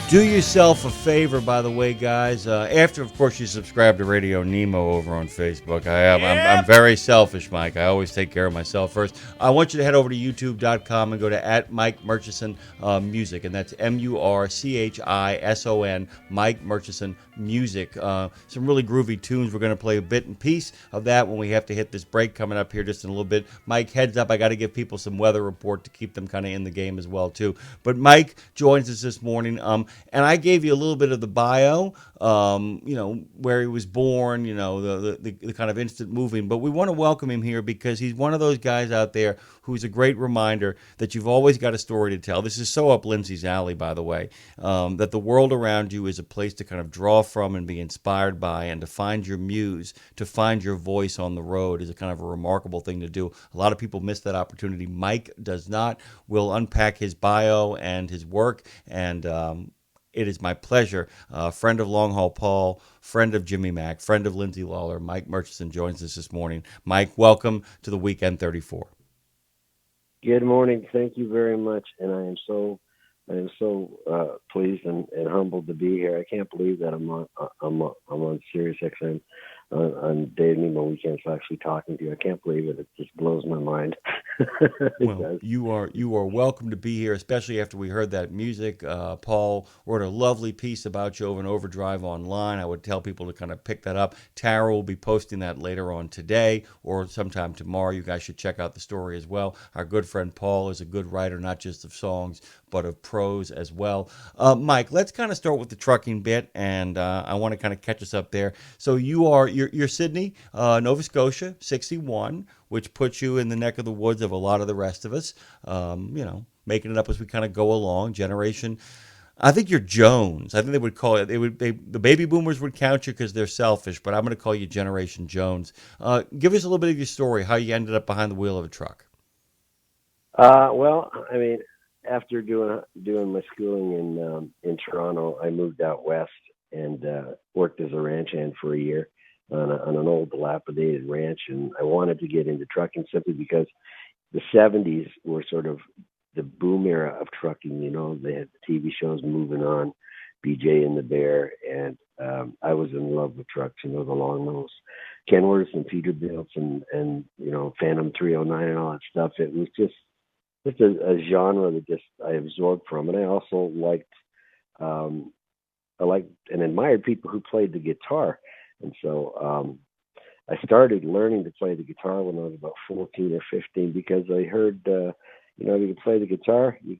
Do yourself a favor, by the way, guys. After, of course, you subscribe to Radio Nemo over on Facebook. I'm Yep. very selfish, Mike. I always take care of myself first. I want you to head over to youtube.com and go to at Mike Murchison Music, and that's Murchison, Mike Murchison Music. Some really groovy tunes. We're going to play a bit and piece of that when we have to hit this break coming up here just in a little bit. Mike, heads up. I got to give people some weather report to keep them kind of in the game as well, too. But Mike joins us this morning. And I gave you a little bit of the bio, where he was born, the kind of instant moving. But we want to welcome him here because he's one of those guys out there who's a great reminder that you've always got a story to tell. This is so up Lindsay's alley, by the way, that the world around you is a place to kind of draw from and be inspired by, and to find your muse, to find your voice on the road is a kind of a remarkable thing to do. A lot of people miss that opportunity. Mike does not. We'll unpack his bio and his work, and it is my pleasure. Friend of Long Haul Paul, friend of Jimmy Mack, friend of Lindsay Lawler, Mike Murchison joins us this morning. Mike, welcome to the Weekend 34. Good morning. Thank you very much, and I am so pleased and humbled to be here. I can't believe that I'm on Sirius XM on Dave Nemo weekends actually talking to you. I can't believe it. It just blows my mind. Well, you are welcome to be here, especially after we heard that music. Paul wrote a lovely piece about you over in Overdrive online. I would tell people to kind of pick that up. Tara will be posting that later on today or sometime tomorrow. You guys should check out the story as well. Our good friend Paul is a good writer, not just of songs, but of prose as well. Mike, let's kind of start with the trucking bit, and I want to kind of catch us up there. So you're Sydney, Nova Scotia, 61, which puts you in the neck of the woods of a lot of the rest of us. Making it up as we kind of go along. Generation, I think you're Jones. I think they would call it. The baby boomers would count you because they're selfish, but I'm going to call you Generation Jones. Give us a little bit of your story, how you ended up behind the wheel of a truck. Well, I mean, after doing my schooling in Toronto, I moved out west and worked as a ranch hand for a year on an old dilapidated ranch, and I wanted to get into trucking simply because the 70s were sort of the boom era of trucking. They had the TV shows Moving On, BJ and the Bear, and I was in love with trucks. The long nose Kenworths and Peterbilts and Phantom 309 and all that stuff. It was just a genre that just I absorbed from, and I also I liked and admired people who played the guitar, and so I started learning to play the guitar when I was about 14 or 15 because I heard, if you could play the guitar, you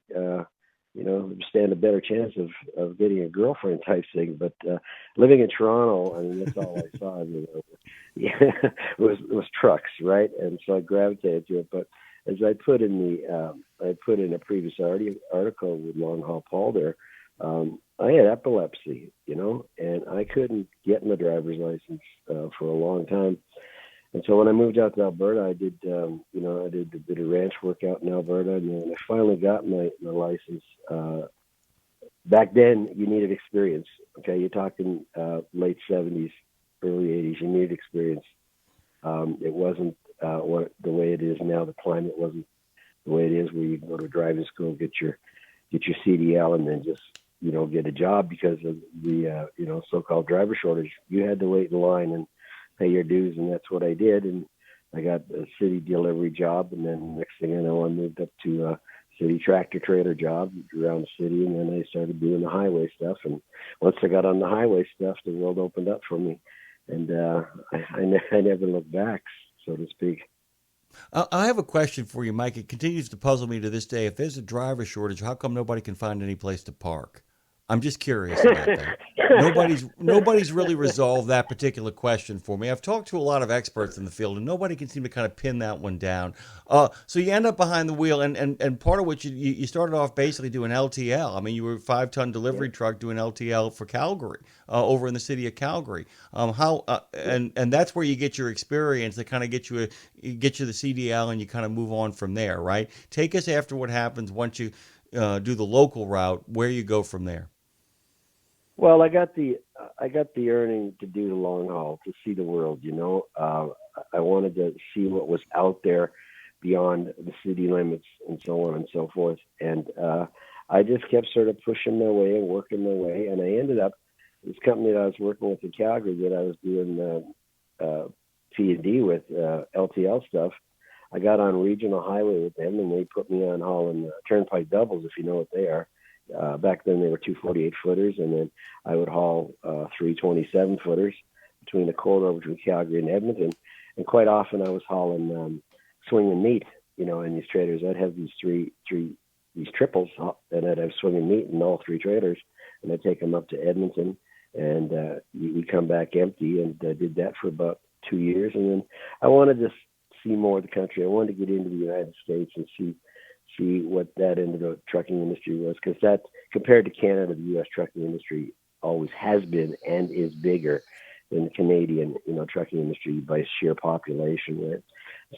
stand a better chance of getting a girlfriend type thing. But living in Toronto, I mean, that's all I saw. Was trucks, right? And so I gravitated to it. But as I put in a previous article with Long Haul Paul there, I had epilepsy, and I couldn't get my driver's license for a long time. And so when I moved out to Alberta, I did a bit of ranch work out in Alberta, and then I finally got my license. Back then, you needed experience. Okay, you're talking late 70s, early 80s. You needed experience. It wasn't the way it is now. The climate wasn't the way it is, where you go to driving school, get your CDL, and then just get a job because of the so-called driver shortage. You had to wait in line and pay your dues, and that's what I did. And I got a city delivery job, and then next thing I know, I moved up to a city tractor trailer job around the city, and then I started doing the highway stuff. And once I got on the highway stuff, the world opened up for me, and I never looked back, so to speak. I have a question for you, Mike. It continues to puzzle me to this day. If there's a driver shortage, how come nobody can find any place to park? I'm just curious about that. Nobody's really resolved that particular question for me. I've talked to a lot of experts in the field, and nobody can seem to kind of pin that one down. So you end up behind the wheel, and part of which you started off basically doing LTL. I mean, you were a 5-ton delivery truck doing LTL for Calgary, over in the city of Calgary. And that's where you get your experience. That kind of get you the CDL, and you kind of move on from there, right? Take us after what happens once you do the local route, where you go from there. Well, I got the earning to do the long haul, to see the world. I wanted to see what was out there beyond the city limits and so on and so forth. And I just kept sort of pushing my way and working my way, and I ended up this company that I was working with in Calgary that I was doing P&D with, LTL stuff. I got on regional highway with them, and they put me on hauling turnpike doubles, if you know what they are. Back then they were 248 footers, and then I would haul 327 footers between the corridor between Calgary and Edmonton. And quite often I was hauling swinging meat, in these trailers. I'd have these these triples, and I'd have swinging meat in all three trailers, and I'd take them up to Edmonton, and we come back empty. And I did that for about 2 years, and then I wanted to see more of the country. I wanted to get into the United States and see what that end of the trucking industry was, because that, compared to Canada, the U.S. trucking industry always has been and is bigger than the Canadian, trucking industry by sheer population. Right?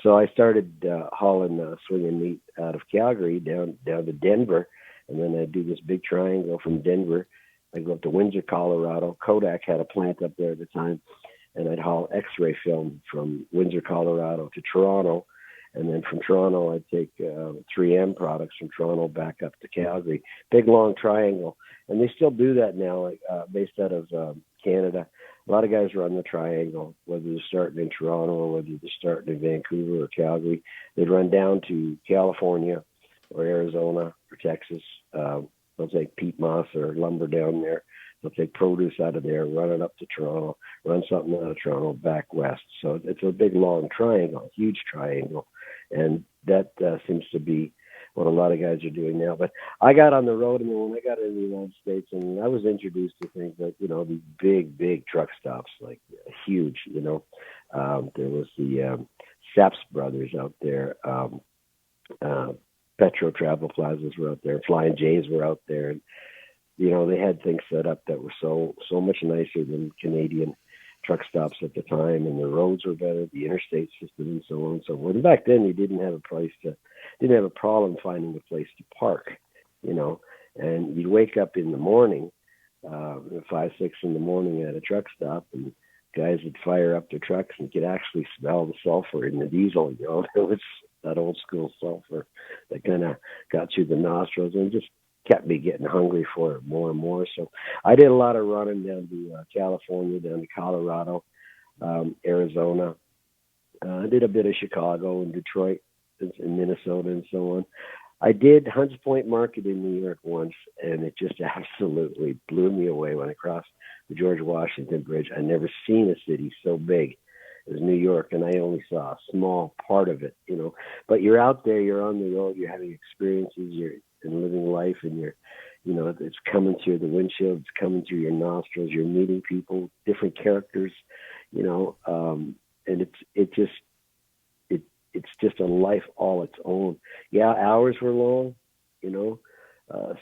So I started hauling swinging meat out of Calgary down to Denver, and then I do this big triangle from Denver. I go up to Windsor, Colorado. Kodak had a plant up there at the time, and I'd haul X-ray film from Windsor, Colorado to Toronto. And then from Toronto, I'd take 3M products from Toronto back up to Calgary. Big, long triangle. And they still do that now, based out of Canada. A lot of guys run the triangle, whether they're starting in Toronto or whether they're starting in Vancouver or Calgary. They'd run down to California or Arizona or Texas. They'll take peat moss or lumber down there. They'll take produce out of there, run it up to Toronto, run something out of Toronto back west. So it's a big, long triangle, huge triangle. And that seems to be what a lot of guys are doing now. But I got on the road, and when I got into the United States, and I was introduced to things like, these big truck stops, like huge, there was the Saps brothers out there. Petro Travel Plazas were out there. Flying J's were out there. And, they had things set up that were so much nicer than Canadian truck stops at the time, and the roads were better, the interstate system, and so on and so forth. And back then, you didn't have a problem finding a place to park, and you'd wake up in the morning, 5, 6 in the morning at a truck stop, and guys would fire up their trucks and you could actually smell the sulfur in the diesel. It was that old school sulfur that kind of got through the nostrils and just kept me getting hungry for it more and more. So I did a lot of running down to California, down to Colorado, Arizona. I did a bit of Chicago and Detroit and Minnesota and so on. I did Hunts Point Market in New York once, and it just absolutely blew me away when I crossed the George Washington Bridge. I'd never seen a city so big as New York, and I only saw a small part of it, But you're out there, you're on the road, you're having experiences, you're living life, and it's coming through the windshield, it's coming through your nostrils, you're meeting people, different characters, and it's just a life all its own. Yeah, hours were long,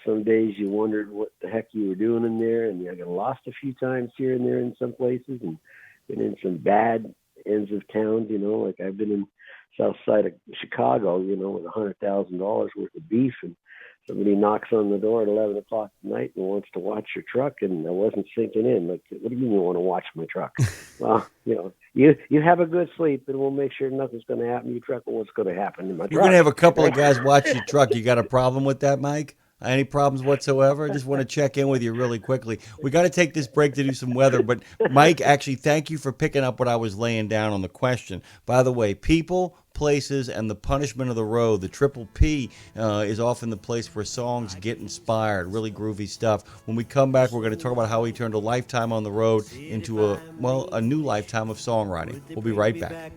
some days you wondered what the heck you were doing in there, and I got lost a few times here and there in some places, and been in some bad ends of towns, like I've been in south side of Chicago, with $100,000 worth of beef, and somebody knocks on the door at 11 o'clock at night and wants to watch your truck, and I wasn't sinking in. Like, what do you mean you want to watch my truck? Well, you have a good sleep, and we'll make sure nothing's going to happen to your truck or what's going to happen to my truck. You're going to have a couple of guys watch your truck. You got a problem with that, Mike? Any problems whatsoever? I just want to check in with you really quickly. We got to take this break to do some weather, but Mike, actually, thank you for picking up what I was laying down on the question. By the way, people, places, and the punishment of the road, the triple P, is often the place where songs get inspired, really groovy stuff. When we come back, we're going to talk about how he turned a lifetime on the road into a new lifetime of songwriting. We'll be right back.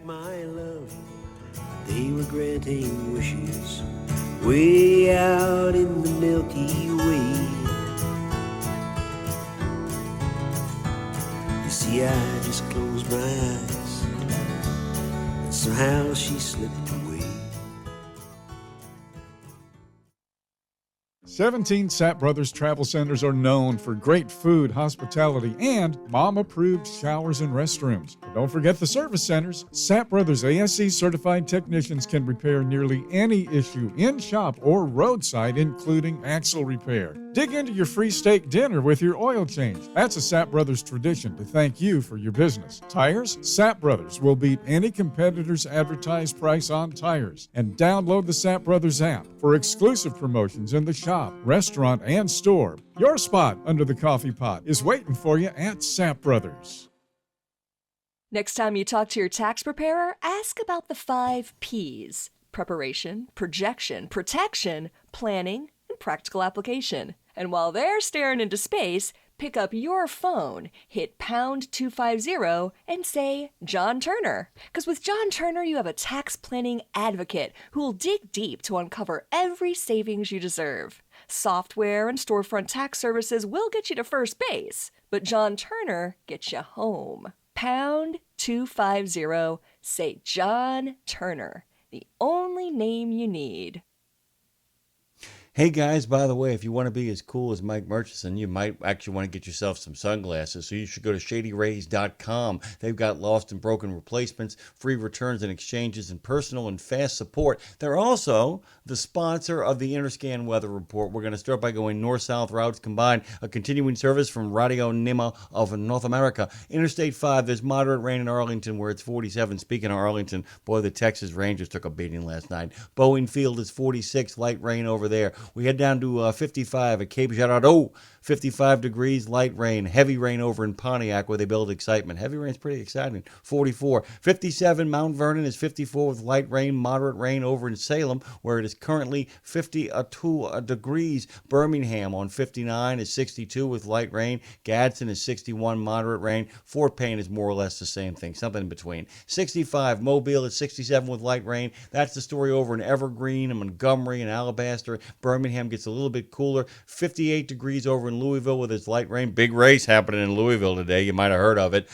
They were granting wishes way out in the Milky Way. You see, I just closed my eyes, and somehow she slipped away. 17 Sapp Brothers Travel Centers are known for great food, hospitality, and mom-approved showers and restrooms. But don't forget the service centers. Sapp Brothers ASE certified technicians can repair nearly any issue in shop or roadside, including axle repair. Dig into your free steak dinner with your oil change. That's a Sapp Brothers tradition to thank you for your business. Tires? Sapp Brothers will beat any competitor's advertised price on tires. And download the Sapp Brothers app for exclusive promotions in the shop, restaurant, and store. Your spot under the coffee pot is waiting for you at Sapp Brothers. Next time you talk to your tax preparer, ask about the 5 P's: preparation, projection, protection, planning, and practical application. And while they're staring into space, pick up your phone, hit pound 250, and say John Turner. Because with John Turner, you have a tax planning advocate who will dig deep to uncover every savings you deserve. Software and storefront tax services will get you to first base, but John Turner gets you home. Pound 250, say John Turner. The only name you need. Hey guys, by the way, if you want to be as cool as Mike Murchison, you might actually want to get yourself some sunglasses. So you should go to shadyrays.com. They've got lost and broken replacements, free returns and exchanges, and personal and fast support. They're also the sponsor of the Interscan Weather Report. We're going to start by going north-south routes combined, a continuing service from Radio Nima of North America. Interstate 5, there's moderate rain in Arlington where it's 47. Speaking of Arlington, boy, the Texas Rangers took a beating last night. Boeing Field is 46, light rain over there. We head down to 55 at Cape Girardeau, 55 degrees, light rain, heavy rain over in Pontiac where they build excitement. Heavy rain's pretty exciting, 44. 57, Mount Vernon is 54 with light rain, moderate rain over in Salem where it is currently 52 degrees. Birmingham on 59 is 62 with light rain. Gadsden is 61, moderate rain. Fort Payne is more or less the same thing, something in between. 65, Mobile is 67 with light rain. That's the story over in Evergreen and Montgomery and Alabaster. Birmingham gets a little bit cooler. 58 degrees over in Louisville with its light rain. Big race happening in Louisville today. You might have heard of it.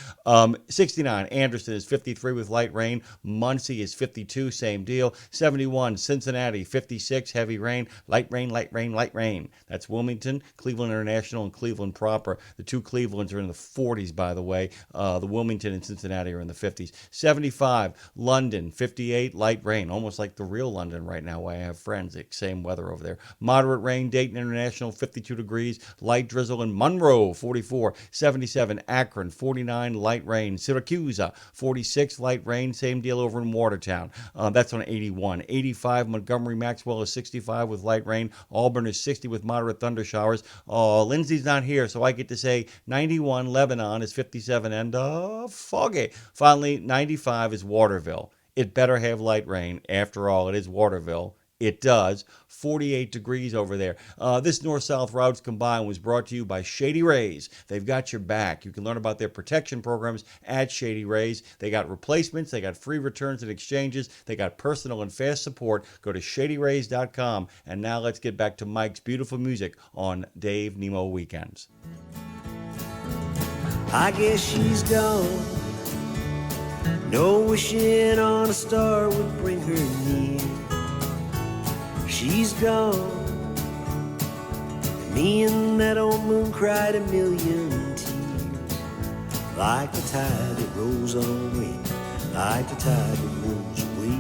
69, Anderson is 53 with light rain. Muncie is 52, same deal. 71, Cincinnati, 56, heavy rain. Light rain, light rain, light rain. That's Wilmington, Cleveland International, and Cleveland proper. The two Clevelands are in the 40s, by the way. The Wilmington and Cincinnati are in the 50s. 75, London, 58, light rain. Almost like the real London right now where I have friends. Same weather over there. Moderate rain, Dayton International, 52 degrees. Light drizzle in Monroe, 44. 77, Akron, 49, light rain. Syracuse, 46, light rain. Same deal over in Watertown. That's on 81. 85, Montgomery Maxwell is 65 with light rain. Auburn is 60 with moderate thunder showers. Lindsay's not here, so I get to say 91, Lebanon is 57 and foggy. Finally, 95 is Waterville. It better have light rain. After all, it is Waterville. It does. 48 degrees over there. This north-south routes combined was brought to you by Shady Rays. They've got your back. You can learn about their protection programs at Shady Rays. They got replacements. They got free returns and exchanges. They got personal and fast support. Go to shadyrays.com. And now let's get back to Mike's beautiful music on Dave Nemo Weekends. I guess she's gone. No wishing on a star would bring her near. She's gone. Me and that old moon cried a million tears. Like the tide that rolls away, like the tide that rolls away.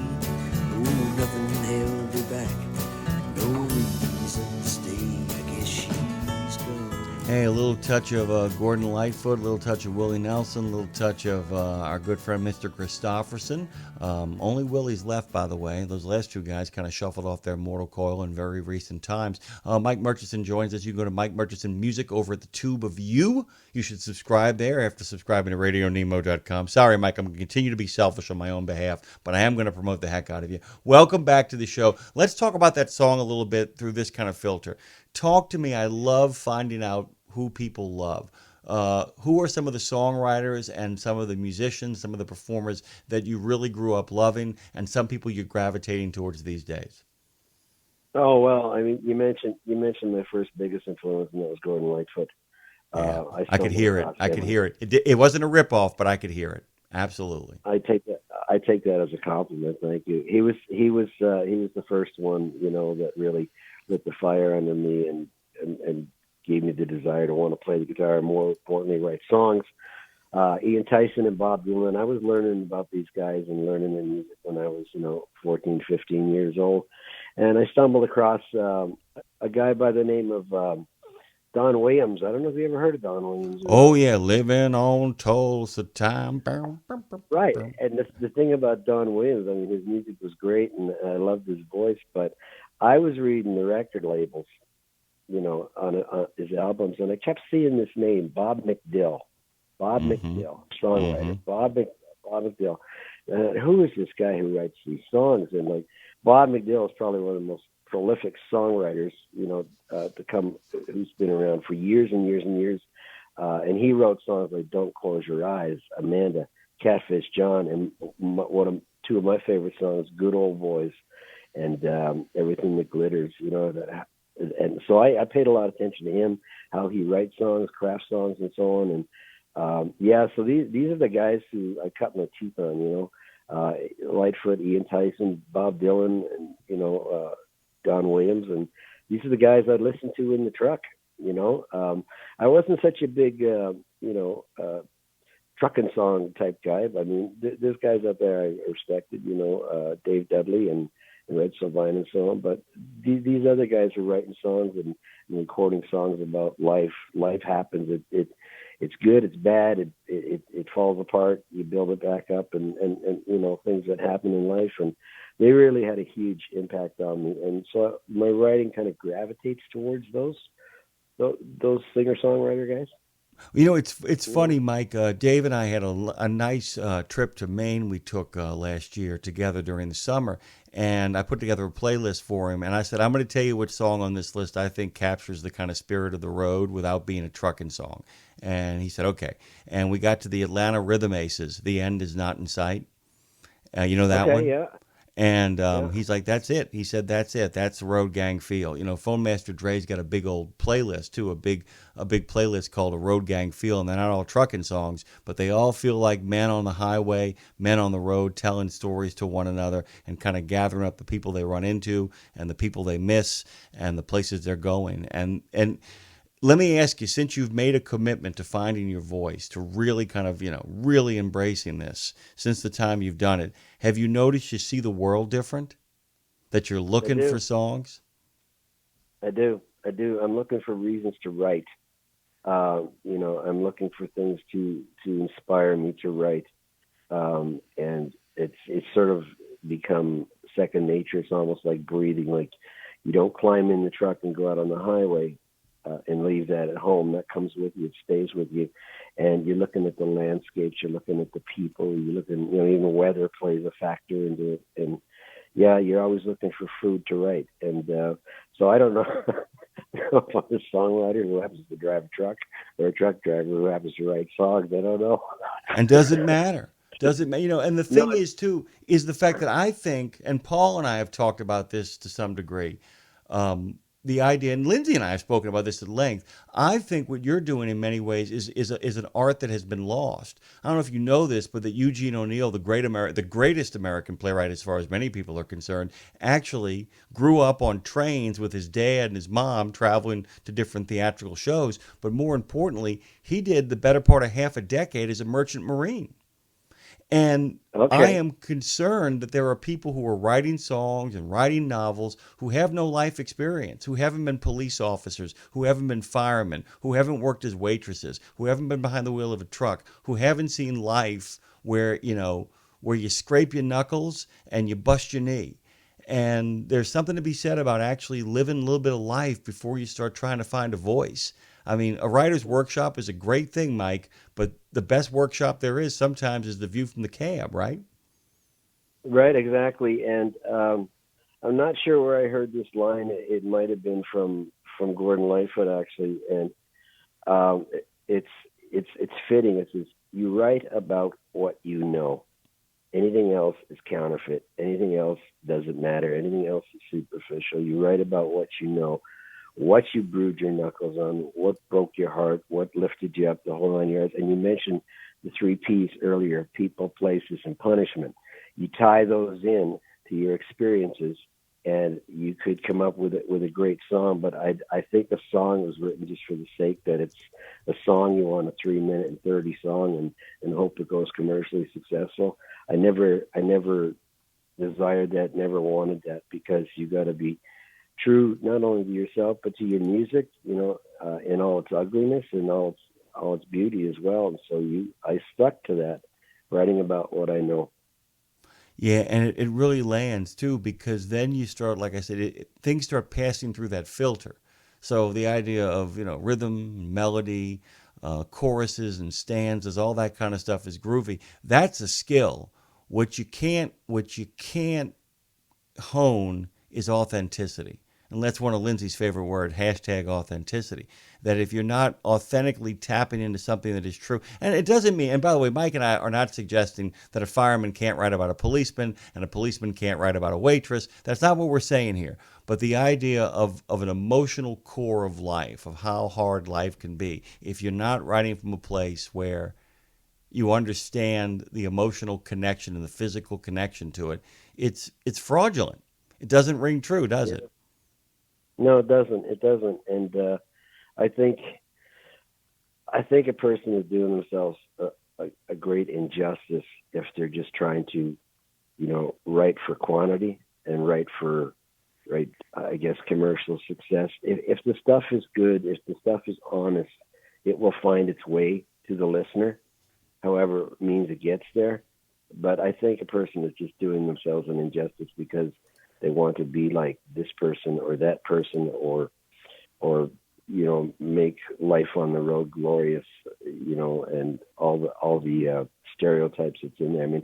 Oh, nothing held her back, no reason to stay. I guess she's gone. Hey, a little touch of Gordon Lightfoot, a little touch of Willie Nelson, a little touch of our good friend Mr. Christofferson. Only Willie's left, by the way. Those last two guys kind of shuffled off their mortal coil in very recent times. Mike Murchison joins us. You can go to Mike Murchison Music over at the Tube of You. You should subscribe there after subscribing to RadioNemo.com. Sorry, Mike, I'm going to continue to be selfish on my own behalf, but I am going to promote the heck out of you. Welcome back to the show. Let's talk about that song a little bit through this kind of filter. Talk to me. I love finding out who people love. Who are some of the songwriters and some of the musicians, some of the performers that you really grew up loving, and some people you're gravitating towards these days? Oh well, I mean, you mentioned my first biggest influence, and that was Gordon Lightfoot. Yeah, I could hear it. I could hear it. It wasn't a ripoff, but I could hear it. Absolutely. I take that as a compliment. Thank you. He was the first one, that really lit the fire under me and gave me the desire to want to play the guitar, and more importantly, write songs. Ian Tyson and Bob Dylan. I was learning about these guys and learning their music when I was, 14, 15 years old. And I stumbled across a guy by the name of Don Williams. I don't know if you ever heard of Don Williams or Oh not. yeah, living on Tulsa time. Bow, bow, bow, Right, bow. and the thing about Don Williams, I mean, his music was great, and I loved his voice. But I was reading the record labels, on his albums, and I kept seeing this name, Bob McDill. Bob Mm-hmm. McDill, Mm-hmm. songwriter. Bob McDill. Who is this guy who writes these songs? And like Bob McDill is probably one of the most prolific songwriters, to come, who's been around for years and years and years. And he wrote songs like "Don't Close Your Eyes," "Amanda," "Catfish John," and two of my favorite songs, "Good Old Boys," and "Everything That Glitters." And so I paid a lot of attention to him, how he writes songs, craft songs, and so on. And so these are the guys who I cut my teeth on. Lightfoot, Ian Tyson, Bob Dylan, and Don Williams, and these are the guys I'd listen to in the truck. I wasn't such a big trucking song type guy. I mean, there's guys out there I respected, Dave Dudley and Red Sylvain and so on. But these other guys are writing songs and recording songs about life. Life happens. It's good. It's bad. It falls apart. You build it back up, and things that happen in life. And they really had a huge impact on me. And so my writing kind of gravitates towards those singer songwriter guys. It's funny, Mike. Dave and I had a nice trip to Maine we took last year together during the summer, and I put together a playlist for him. And I said, I'm going to tell you which song on this list I think captures the kind of spirit of the road without being a trucking song. And he said, okay. And we got to the Atlanta Rhythm Aces, "The End Is Not in Sight." You know that Okay, one? yeah. And Yeah. he's like, that's it. He said, that's it. That's the road gang feel. Phone Master Dre's got a big old playlist too, a big playlist called a road gang feel. And they're not all trucking songs, but they all feel like men on the highway, men on the road, telling stories to one another and kind of gathering up the people they run into and the people they miss and the places they're going. And let me ask you, since you've made a commitment to finding your voice, to really kind of, really embracing this since the time you've done it, have you noticed you see the world different? That you're I looking for do. songs? I do. I'm looking for reasons to write. I'm looking for things to inspire me to write. And it's sort of become second nature. It's almost like breathing. Like you don't climb in the truck and go out on the highway and leave that at home. That comes with you. It stays with you. And you're looking at the landscapes. You're looking at the people. You're looking, even weather plays a factor into it. And yeah, you're always looking for food to write. And so I don't know if I'm a songwriter who happens to drive a truck or a truck driver who happens to write songs. I don't know. And does it matter? Does it matter? And the No, thing is, too, is the fact that I think, and Paul and I have talked about this to some degree, the idea, and Lindsay and I have spoken about this at length. I think what you're doing in many ways is an art that has been lost. I don't know if you know this, but that Eugene O'Neill, the greatest American playwright, as far as many people are concerned, actually grew up on trains with his dad and his mom traveling to different theatrical shows. But more importantly, he did the better part of half a decade as a merchant marine. And I okay. am concerned that there are people who are writing songs and writing novels who have no life experience, who haven't been police officers, who haven't been firemen, who haven't worked as waitresses, who haven't been behind the wheel of a truck, who haven't seen life where you scrape your knuckles and you bust your knee. And there's something to be said about actually living a little bit of life before you start trying to find a voice. I mean, a writer's workshop is a great thing, Mike, but the best workshop there is sometimes is the view from the cab, right? Right, exactly. And I'm not sure where I heard this line. It might have been from Gordon Lightfoot, actually. And it's fitting. It says, you write about what you know. Anything else is counterfeit. Anything else doesn't matter. Anything else is superficial. You write about what you know, what you bruised your knuckles on, what broke your heart, what lifted you up, the whole 9 yards. And you mentioned the 3 P's earlier: people, places, and punishment. You tie those in to your experiences, and you could come up with a great song. But I think the song was written just for the sake that it's a song. You want a 3-minute and 30 song and hope it goes commercially successful. I never desired that, never wanted that, because you got to be true not only to yourself but to your music. in all its ugliness and all its beauty as well. And so I stuck to that, writing about what I know. Yeah, and it really lands too, because then you start, like I said, things start passing through that filter. So the idea of, rhythm, melody, choruses and stanzas, all that kind of stuff is groovy. That's a skill. What you can't hone is authenticity. And that's one of Lindsay's favorite word, #authenticity. That if you're not authentically tapping into something that is true, and it doesn't mean, and by the way, Mike and I are not suggesting that a fireman can't write about a policeman and a policeman can't write about a waitress. That's not what we're saying here. But the idea of an emotional core of life, of how hard life can be, if you're not writing from a place where you understand the emotional connection and the physical connection to it, it's fraudulent. It doesn't ring true, does it? No, it doesn't. It doesn't. And I think a person is doing themselves a great injustice if they're just trying to, write for quantity and write for, I guess, commercial success. If the stuff is good, if the stuff is honest, it will find its way to the listener, however means it gets there. But I think a person is just doing themselves an injustice because they want to be like this person or that person, or make life on the road glorious, and all the stereotypes that's in there. I mean,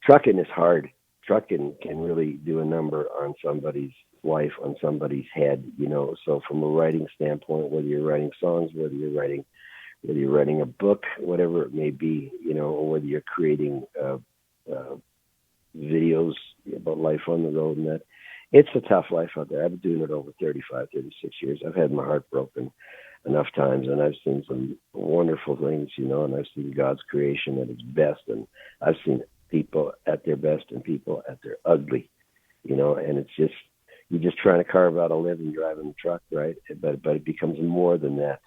trucking is hard. Trucking can really do a number on somebody's life, on somebody's head. So from a writing standpoint, whether you're writing songs, whether you're writing a book, whatever it may be, or whether you're creating videos about life on the road, and that it's a tough life out there. I've been doing it over 35, 36 years. I've had my heart broken enough times, and I've seen some wonderful things, and I've seen God's creation at its best, and I've seen people at their best and people at their ugly, and it's just, you're just trying to carve out a living driving a truck, right? But it becomes more than that.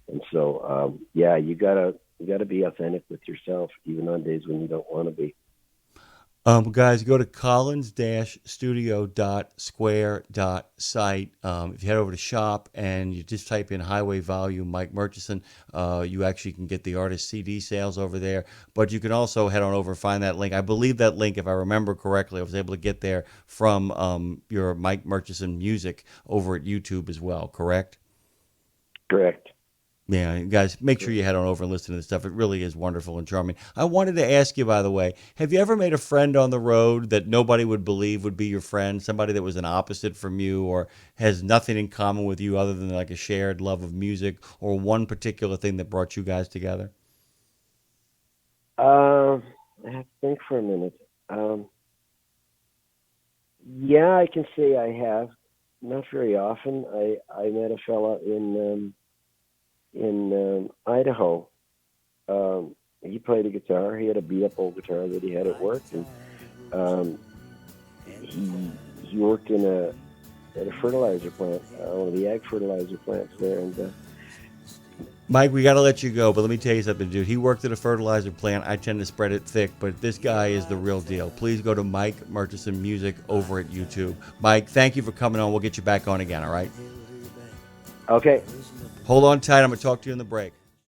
And so, you gotta be authentic with yourself, even on days when you don't want to be. Guys, go to collins-studio.square.site. If you head over to shop and you just type in Highway Volume Mike Murchison, you actually can get the artist CD sales over there. But you can also head on over and find that link. I believe that link, if I remember correctly, I was able to get there from your Mike Murchison music over at YouTube as well, correct? Correct. Yeah, guys, make sure you head on over and listen to this stuff. It really is wonderful and charming. I wanted to ask you, by the way, have you ever made a friend on the road that nobody would believe would be your friend, somebody that was an opposite from you or has nothing in common with you other than like a shared love of music or one particular thing that brought you guys together? I have to think for a minute. Yeah, I can say I have. Not very often. I met a fella in Idaho. He played a guitar. He had a beat-up old guitar that he had at work, and he worked at a fertilizer plant, one of the ag fertilizer plants there. And Mike, we got to let you go, but let me tell you something, dude. He worked at a fertilizer plant. I tend to spread it thick, but this guy is the real deal. Please go to Mike Murchison Music over at YouTube. Mike, thank you for coming on. We'll get you back on again, all right? Okay. Hold on tight. I'm going to talk to you in the break.